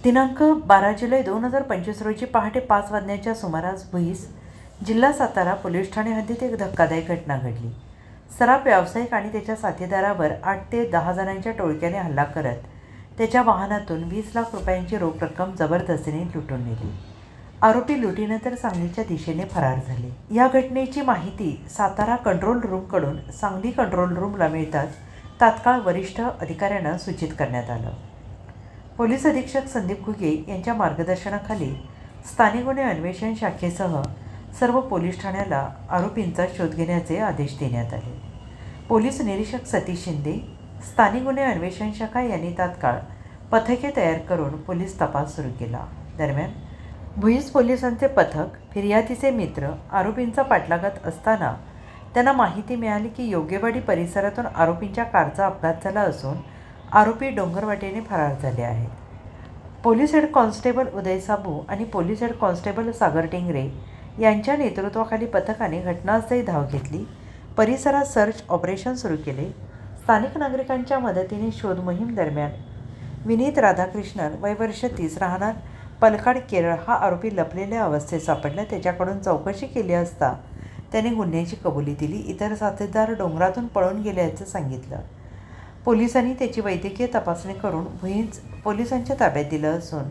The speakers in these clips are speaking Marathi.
दिनांक 12 जुलै 2025 रोजी पहाटे 5 वाजण्याच्या सुमारास भुईस जिल्हा सातारा पोलीस ठाणे हद्दीत एक धक्कादायक घटना घडली. सराफ व्यावसायिक आणि त्याच्या साथीदारावर 8 ते 10 जणांच्या टोळक्याने हल्ला करत त्याच्या वाहनातून 20 लाख रुपयांची रोख रक्कम जबरदस्तीने लुटून नेली. आरोपी लुटीनंतर सांगलीच्या दिशेने फरार झाले. या घटनेची माहिती सातारा कंट्रोल रूमकडून सांगली कंट्रोल रूमला मिळताच तात्काळ वरिष्ठ अधिकाऱ्यांना सूचित करण्यात आलं. पोलीस अधीक्षक संदीप घुगे यांच्या मार्गदर्शनाखाली स्थानिक गुन्हे अन्वेषण शाखेसह सर्व पोलीस ठाण्याला आरोपींचा शोध घेण्याचे आदेश देण्यात आले. पोलीस निरीक्षक सतीश शिंदे, स्थानिक गुन्हे अन्वेषण शाखा यांनी तात्काळ पथके तयार करून पोलीस तपास सुरू केला. दरम्यान भुईस पोलिसांचे पथक फिर्यादीचे मित्र आरोपींचा पाठलागात असताना त्यांना माहिती मिळाली की योग्यवाडी परिसरातून आरोपींच्या कारचा अपघात झाला असून आरोपी डोंगरवाटेने फरार झाले आहेत. पोलीस हेड कॉन्स्टेबल उदय साबू आणि पोलीस हेड कॉन्स्टेबल सागर टिंगरे यांच्या नेतृत्वाखाली पथकाने घटनास्थळी धाव घेतली. परिसरात सर्च ऑपरेशन सुरू केले. स्थानिक नागरिकांच्या मदतीने शोध मोहीम दरम्यान विनीत राधाकृष्णन वय वर्ष 30 राहणार पलकाड केरळ हा आरोपी लपलेल्या अवस्थेत सापडला. त्याच्याकडून चौकशी केली असता त्याने गुन्ह्याची कबुली दिली. इतर साथीदार डोंगरातून पळून गेल्याचं सांगितलं. पोलिसांनी त्याची वैद्यकीय तपासणी करून भुईंज पोलिसांच्या ताब्यात दिलं असून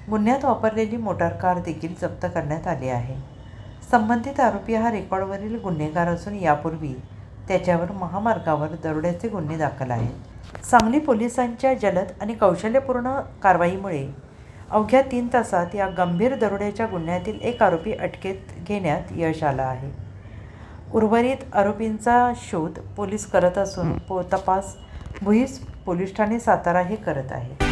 गुन्ह्यात वापरलेली मोटार कार देखील जप्त करण्यात आली आहे. संबंधित आरोपी हा रेकॉर्डवरील गुन्हेगार असून यापूर्वी त्याच्यावर महामार्गावर दरोड्याचे गुन्हे दाखल आहेत. सांगली पोलिसांच्या जलद आणि कौशल्यपूर्ण कारवाईमुळे अवघ्या 3 तासात या गंभीर दरोड्याच्या गुन्ह्यातील एक आरोपी अटकेत घेण्यात यश आलं आहे. उर्वरित आरोपींचा शोध पोलीस करत असून तपास भुईस पोलीस ठाणे सातारा हे करत आहे.